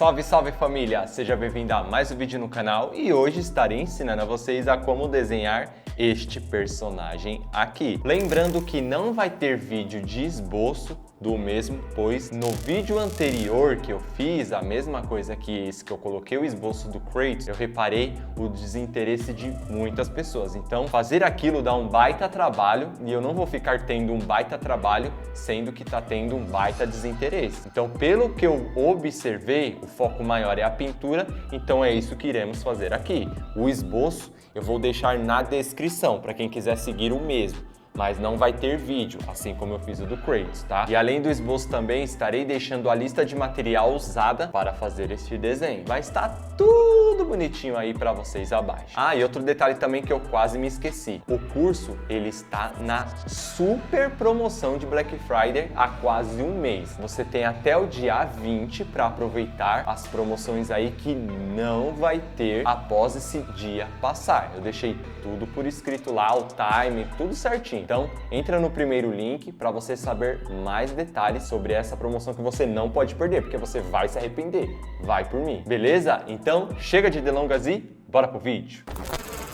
Salve, salve família! Seja bem-vindo a mais um vídeo no canal e hoje estarei ensinando a vocês a como desenhar este personagem aqui. Lembrando que não vai ter vídeo de esboço do mesmo, pois no vídeo anterior que eu fiz, a mesma coisa que esse que eu coloquei o esboço do Kratos, eu reparei o desinteresse de muitas pessoas. Então fazer aquilo dá um baita trabalho e eu não vou ficar tendo um baita trabalho sendo que tá tendo um baita desinteresse. Então pelo que eu observei, o foco maior é a pintura, então é isso que iremos fazer aqui. O esboço eu vou deixar na descrição para quem quiser seguir o mesmo. Mas não vai ter vídeo, assim como eu fiz o do Kratos, tá? E além do esboço também, estarei deixando a lista de material usada para fazer este desenho. Vai estar tudo bonitinho aí para vocês abaixo. Ah, e outro detalhe também que eu quase me esqueci. O curso, ele está na super promoção de Black Friday há quase um mês. Você tem até o dia 20 para aproveitar as promoções aí que não vai ter após esse dia passar. Eu deixei tudo por escrito lá, o time, tudo certinho. Então, entra no primeiro link para você saber mais detalhes sobre essa promoção que você não pode perder, porque você vai se arrepender. Vai por mim, beleza? Então, chega de delongas e bora pro vídeo.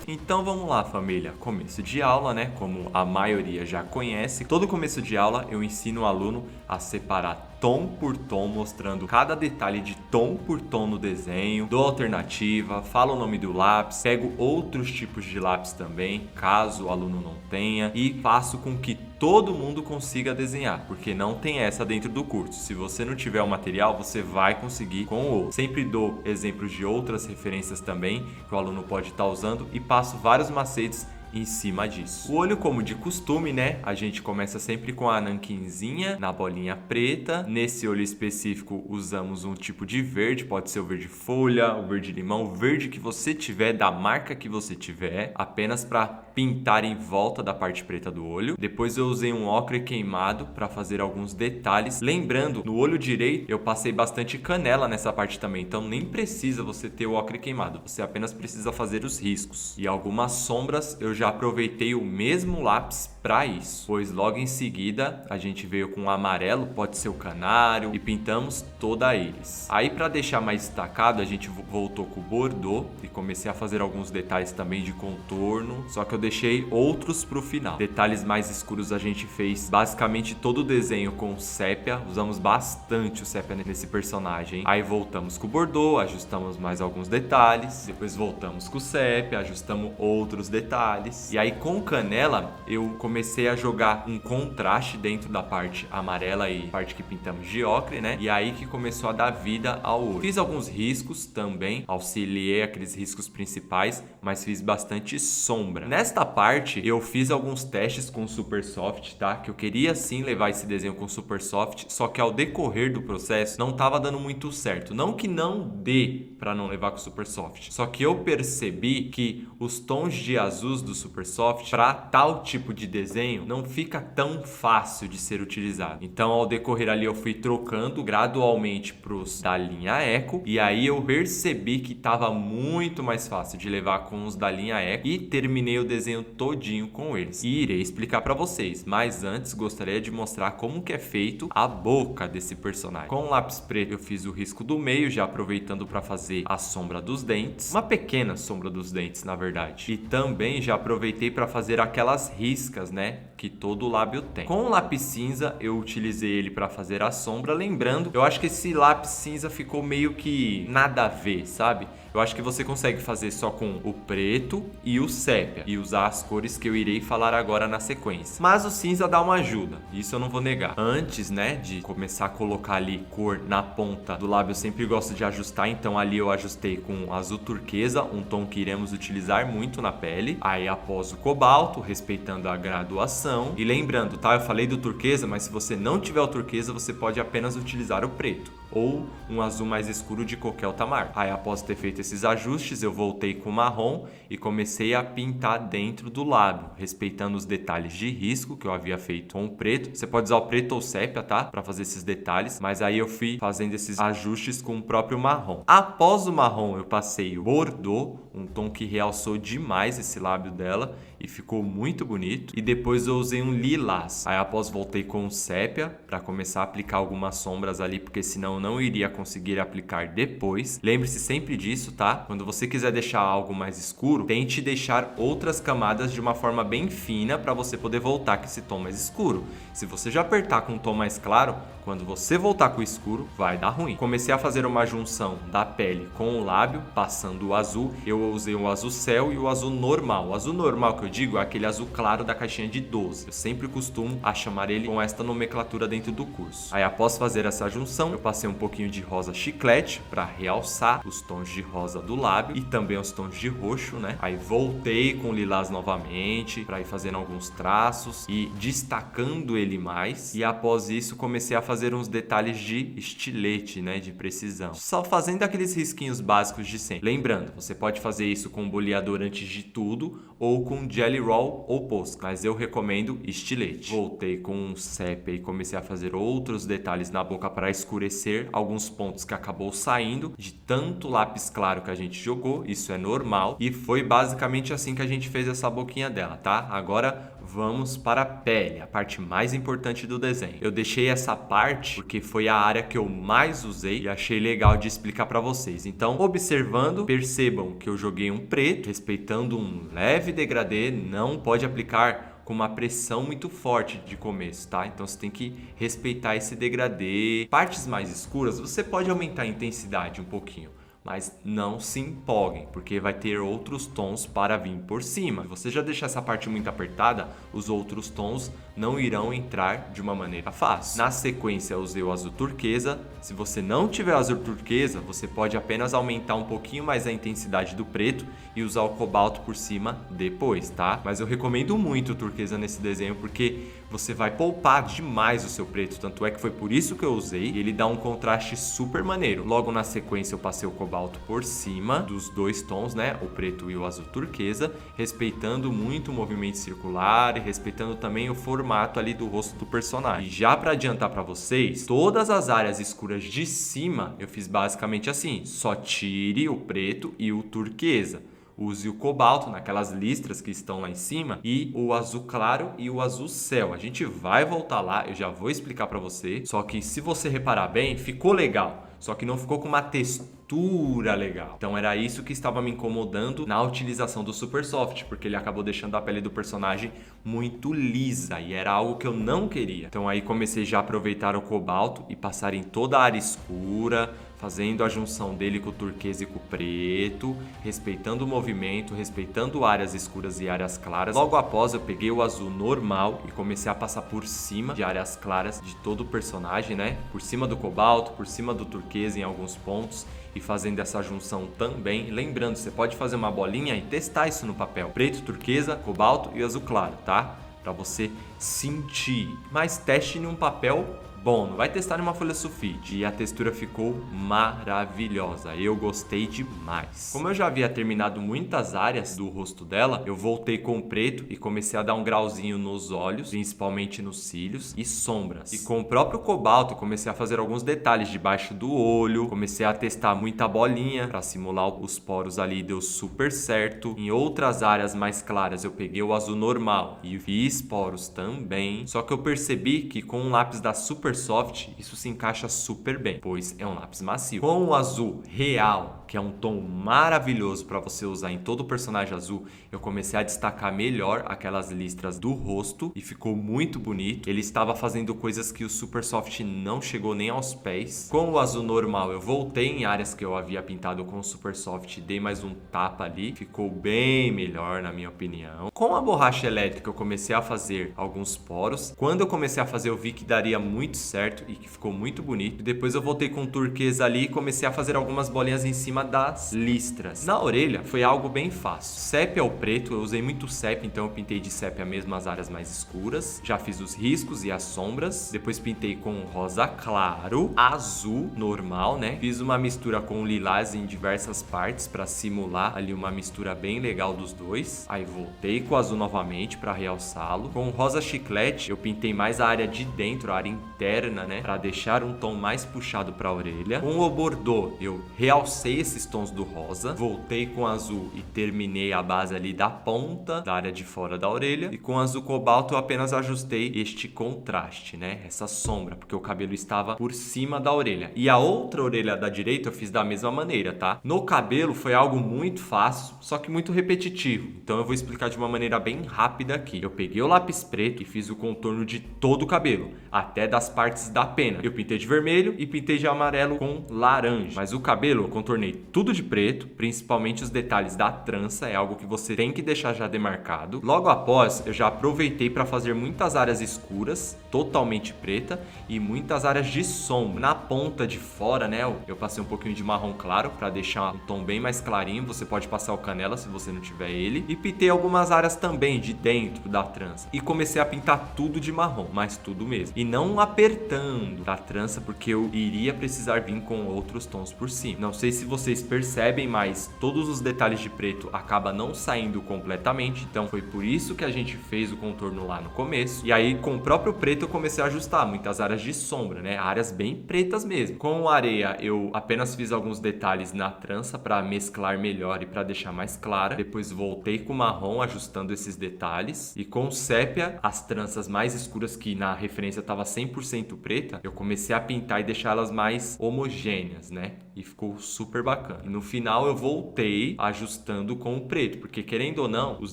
Então vamos lá, família. Começo de aula, né? Como a maioria já conhece, todo começo de aula eu ensino o aluno a separar tom por tom, mostrando cada detalhe de tom por tom no desenho, dou alternativa, falo o nome do lápis, pego outros tipos de lápis também, caso o aluno não tenha, e faço com que todo mundo consiga desenhar, porque não tem essa dentro do curso. Se você não tiver o material, você vai conseguir com o outro. Sempre dou exemplos de outras referências também que o aluno pode estar usando e passo vários macetes em cima disso. O olho, como de costume, né? A gente começa sempre com a nanquinzinha na bolinha preta. Nesse olho específico usamos um tipo de verde, pode ser o verde folha, o verde limão, o verde que você tiver, da marca que você tiver, apenas para pintar em volta da parte preta do olho. Depois eu usei um ocre queimado para fazer alguns detalhes. Lembrando, no olho direito eu passei bastante canela nessa parte também, então nem precisa você ter o ocre queimado, você apenas precisa fazer os riscos. E algumas sombras eu já aproveitei o mesmo lápis para isso, pois logo em seguida a gente veio com o amarelo, pode ser o canário, e pintamos toda a íris. Aí, para deixar mais destacado, a gente voltou com o bordô e comecei a fazer alguns detalhes também de contorno, só que eu deixei outros pro final. Detalhes mais escuros a gente fez basicamente todo o desenho com sépia, usamos bastante o sépia nesse personagem. Aí voltamos com o bordô, ajustamos mais alguns detalhes, depois voltamos com o sépia, ajustamos outros detalhes. E aí com canela eu comecei a jogar um contraste dentro da parte amarela e parte que pintamos de ocre, né? E aí que começou a dar vida ao olho. Fiz alguns riscos também, auxiliei aqueles riscos principais, mas fiz bastante sombra. Nesta parte eu fiz alguns testes com Super Soft, tá? Que eu queria sim levar esse desenho com Super Soft, só que ao decorrer do processo não tava dando muito certo. Não que não dê para não levar com Super Soft, só que eu percebi que os tons de azuis do Super Soft para tal tipo de desenho não fica tão fácil de ser utilizado. Então ao decorrer ali eu fui trocando gradualmente pros da linha Eco, e aí eu percebi que tava muito mais fácil de levar com os da linha Eco e terminei o desenho todinho com eles. E irei explicar para vocês, mas antes gostaria de mostrar como que é feito a boca desse personagem. Com o lápis preto eu fiz o risco do meio, já aproveitando para fazer a sombra dos dentes, uma pequena sombra dos dentes na verdade, e também já aproveitei para fazer aquelas riscas, né, que todo lábio tem. Com o lápis cinza eu utilizei ele para fazer a sombra. Lembrando, eu acho que esse lápis cinza ficou meio que nada a ver, sabe? Eu acho que você consegue fazer só com o preto e o sépia e usar as cores que eu irei falar agora na sequência. Mas o cinza dá uma ajuda, isso eu não vou negar. Antes, né, de começar a colocar ali cor na ponta do lábio, eu sempre gosto de ajustar, então ali eu ajustei com azul turquesa, um tom que iremos utilizar muito na pele. Aí após o cobalto, respeitando a graduação. E lembrando, tá? Eu falei do turquesa, mas se você não tiver o turquesa, você pode apenas utilizar o preto ou um azul mais escuro de qualquer outra marca. Aí após ter feito esses ajustes, eu voltei com o marrom e comecei a pintar dentro do lábio, respeitando os detalhes de risco que eu havia feito com o preto. Você pode usar o preto ou sépia, tá? Para fazer esses detalhes, mas aí eu fui fazendo esses ajustes com o próprio marrom. Após o marrom, eu passei o bordô, um tom que realçou demais esse lábio dela e ficou muito bonito. E depois eu usei um lilás. Aí após voltei com o sépia para começar a aplicar algumas sombras ali, porque senão eu não iria conseguir aplicar depois. Lembre-se sempre disso, tá? Quando você quiser deixar algo mais escuro, tente deixar outras camadas de uma forma bem fina para você poder voltar com esse tom mais escuro. Se você já apertar com um tom mais claro, quando você voltar com o escuro, vai dar ruim. Comecei a fazer uma junção da pele com o lábio, passando o azul. Eu usei o azul céu e o azul normal. O azul normal que eu digo é aquele azul claro da caixinha de 12. Eu sempre costumo a chamar ele com esta nomenclatura dentro do curso. Aí após fazer essa junção, eu passei um pouquinho de rosa chiclete para realçar os tons de rosa do lábio e também os tons de roxo, né? Aí voltei com o lilás novamente para ir fazendo alguns traços e destacando ele mais. E após isso comecei a fazer uns detalhes de estilete, né? De precisão. Só fazendo aqueles risquinhos básicos de sempre. Lembrando, você pode fazer isso com boleador antes de tudo ou com Jelly Roll ou Posca, mas eu recomendo estilete. Voltei com um sépia e comecei a fazer outros detalhes na boca para escurecer alguns pontos que acabou saindo de tanto lápis claro que a gente jogou. Isso é normal e foi basicamente assim que a gente fez essa boquinha dela, tá? Agora vamos para a pele, a parte mais importante do desenho. Eu deixei essa parte porque foi a área que eu mais usei e achei legal de explicar para vocês. Então, observando, percebam que eu joguei um preto, respeitando um leve degradê, não pode aplicar com uma pressão muito forte de começo, tá? Então você tem que respeitar esse degradê. Partes mais escuras, você pode aumentar a intensidade um pouquinho, mas não se empolguem, porque vai ter outros tons para vir por cima. Se você já deixar essa parte muito apertada, os outros tons não irão entrar de uma maneira fácil. Na sequência, eu usei o azul turquesa. Se você não tiver azul turquesa, você pode apenas aumentar um pouquinho mais a intensidade do preto e usar o cobalto por cima depois, tá? Mas eu recomendo muito o turquesa nesse desenho, porque você vai poupar demais o seu preto, tanto é que foi por isso que eu usei, e ele dá um contraste super maneiro. Logo na sequência eu passei o cobalto por cima dos dois tons, né, o preto e o azul turquesa, respeitando muito o movimento circular e respeitando também o formato ali do rosto do personagem. E já para adiantar para vocês, todas as áreas escuras de cima eu fiz basicamente assim, só tire o preto e o turquesa. Use o cobalto naquelas listras que estão lá em cima e o azul claro e o azul céu. A gente vai voltar lá, eu já vou explicar para você. Só que se você reparar bem, ficou legal. Só que não ficou com uma textura legal. Então era isso que estava me incomodando na utilização do Super Soft, porque ele acabou deixando a pele do personagem muito lisa e era algo que eu não queria. Então aí comecei já a aproveitar o cobalto e passar em toda a área escura, fazendo a junção dele com o turquesa e com o preto, respeitando o movimento, respeitando áreas escuras e áreas claras. Logo após eu peguei o azul normal e comecei a passar por cima de áreas claras de todo o personagem, né? Por cima do cobalto, por cima do turquesa em alguns pontos e fazendo essa junção também. Lembrando, você pode fazer uma bolinha e testar isso no papel. Preto, turquesa, cobalto e azul claro, tá? Para você sentir. Mas teste em um papel bom, não vai testar numa folha sulfite. E a textura ficou maravilhosa, eu gostei demais. Como eu já havia terminado muitas áreas do rosto dela, eu voltei com o preto e comecei a dar um grauzinho nos olhos, principalmente nos cílios e sombras. E com o próprio cobalto eu comecei a fazer alguns detalhes debaixo do olho, comecei a testar muita bolinha para simular os poros ali, deu super certo. Em outras áreas mais claras eu peguei o azul normal e fiz poros também, só que eu percebi que com um lápis da Super Soft, isso se encaixa super bem, pois é um lápis macio. Com o azul real, que é um tom maravilhoso para você usar em todo o personagem azul, eu comecei a destacar melhor aquelas listras do rosto e ficou muito bonito. Ele estava fazendo coisas que o Super Soft não chegou nem aos pés. Com o azul normal, eu voltei em áreas que eu havia pintado com o Super Soft, dei mais um tapa ali, ficou bem melhor na minha opinião. Com a borracha elétrica eu comecei a fazer alguns poros. Quando eu comecei a fazer eu vi que daria muito certo e que ficou muito bonito. Depois eu voltei com turquesa ali e comecei a fazer algumas bolinhas em cima das listras. Na orelha foi algo bem fácil. Sépia ou preto, eu usei muito sépia, então eu pintei de sépia mesmo as áreas mais escuras. Já fiz os riscos e as sombras. Depois pintei com rosa claro, azul normal, né? Fiz uma mistura com lilás em diversas partes para simular ali uma mistura bem legal dos dois. Aí voltei com o azul novamente para realçá-lo. Com rosa chiclete eu pintei mais a área de dentro, a área interna, né, para deixar um tom mais puxado para a orelha. Com o Bordeaux eu realcei esses tons do rosa, voltei com azul e terminei a base ali da ponta, da área de fora da orelha. E com azul cobalto eu apenas ajustei este contraste, né? Essa sombra, porque o cabelo estava por cima da orelha. E a outra orelha da direita eu fiz da mesma maneira, tá? No cabelo foi algo muito fácil, só que muito repetitivo. Então eu vou explicar de uma maneira bem rápida aqui. Eu peguei o lápis preto e fiz o contorno de todo o cabelo, até das partes da pena. Eu pintei de vermelho e pintei de amarelo com laranja. Mas o cabelo eu contornei tudo de preto, principalmente os detalhes da trança, é algo que você tem que deixar já demarcado. Logo após, eu já aproveitei para fazer muitas áreas escuras, totalmente preta, e muitas áreas de sombra. Na ponta de fora, né, eu passei um pouquinho de marrom claro para deixar um tom bem mais clarinho. Você pode passar o canela se você não tiver ele. E pintei algumas áreas também de dentro da trança. E comecei a pintar tudo de marrom, mas tudo mesmo. E não apertando a trança, porque eu iria precisar vir com outros tons por cima. Não sei se vocês percebem, mas todos os detalhes de preto acabam não saindo completamente. Então foi por isso que a gente fez o contorno lá no começo. E aí com o próprio preto eu comecei a ajustar muitas áreas de sombra, né? Áreas bem pretas mesmo. Com areia eu apenas fiz alguns detalhes na trança para mesclar melhor e para deixar mais clara. Depois voltei com marrom ajustando esses detalhes. E com sépia, as tranças mais escuras, que na referência estava 100% preta, eu comecei a pintar e deixar elas mais homogêneas, né? E ficou super bacana. E no final eu voltei ajustando com o preto, porque querendo ou não, os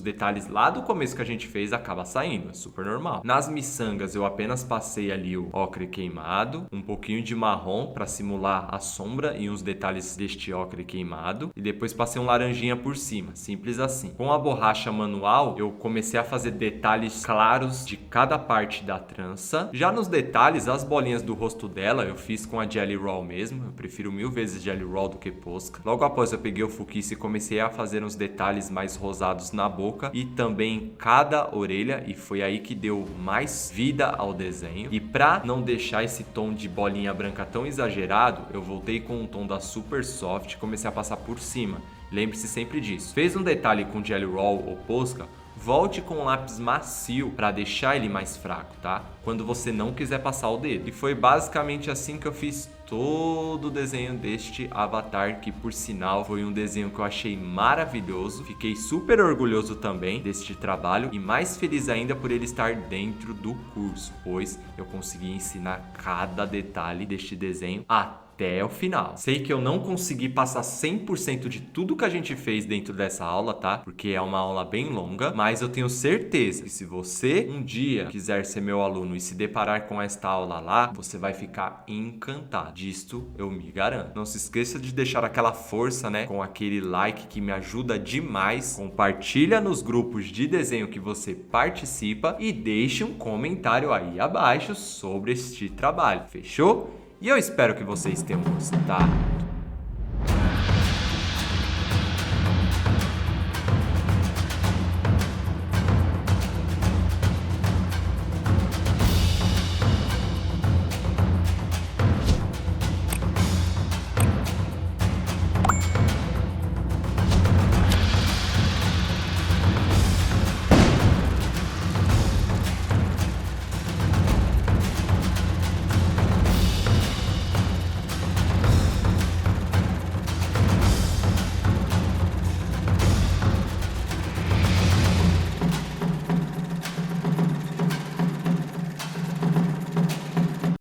detalhes lá do começo que a gente fez acaba saindo, é super normal. Nas miçangas eu apenas passei ali o ocre queimado, um pouquinho de marrom para simular a sombra e uns detalhes deste ocre queimado, e depois passei um laranjinha por cima, simples assim. Com a borracha manual eu comecei a fazer detalhes claros de cada parte da trança. Já nos detalhes, as bolinhas do rosto dela eu fiz com a Jelly Roll mesmo, eu prefiro 1000 vezes Jelly Roll do que Posca. Logo após eu peguei o Fukice e comecei a fazer uns detalhes mais rosados na boca e também em cada orelha, e foi aí que deu mais vida ao desenho. E pra não deixar esse tom de bolinha branca tão exagerado, eu voltei com um tom da Super Soft e comecei a passar por cima. Lembre-se sempre disso. Fez um detalhe com Jelly Roll ou Posca, volte com um lápis macio para deixar ele mais fraco, tá? Quando você não quiser passar o dedo. E foi basicamente assim que eu fiz todo o desenho deste avatar, que por sinal foi um desenho que eu achei maravilhoso. Fiquei super orgulhoso também deste trabalho e mais feliz ainda por ele estar dentro do curso, pois eu consegui ensinar cada detalhe deste desenho até o final. Sei que eu não consegui passar 100% de tudo que a gente fez dentro dessa aula, tá? Porque é uma aula bem longa, mas eu tenho certeza que se você um dia quiser ser meu aluno e se deparar com esta aula lá, você vai ficar encantado. Disto eu me garanto. Não se esqueça de deixar aquela força, né? Com aquele like que me ajuda demais. Compartilha nos grupos de desenho que você participa e deixe um comentário aí abaixo sobre este trabalho. Fechou? E eu espero que vocês tenham gostado.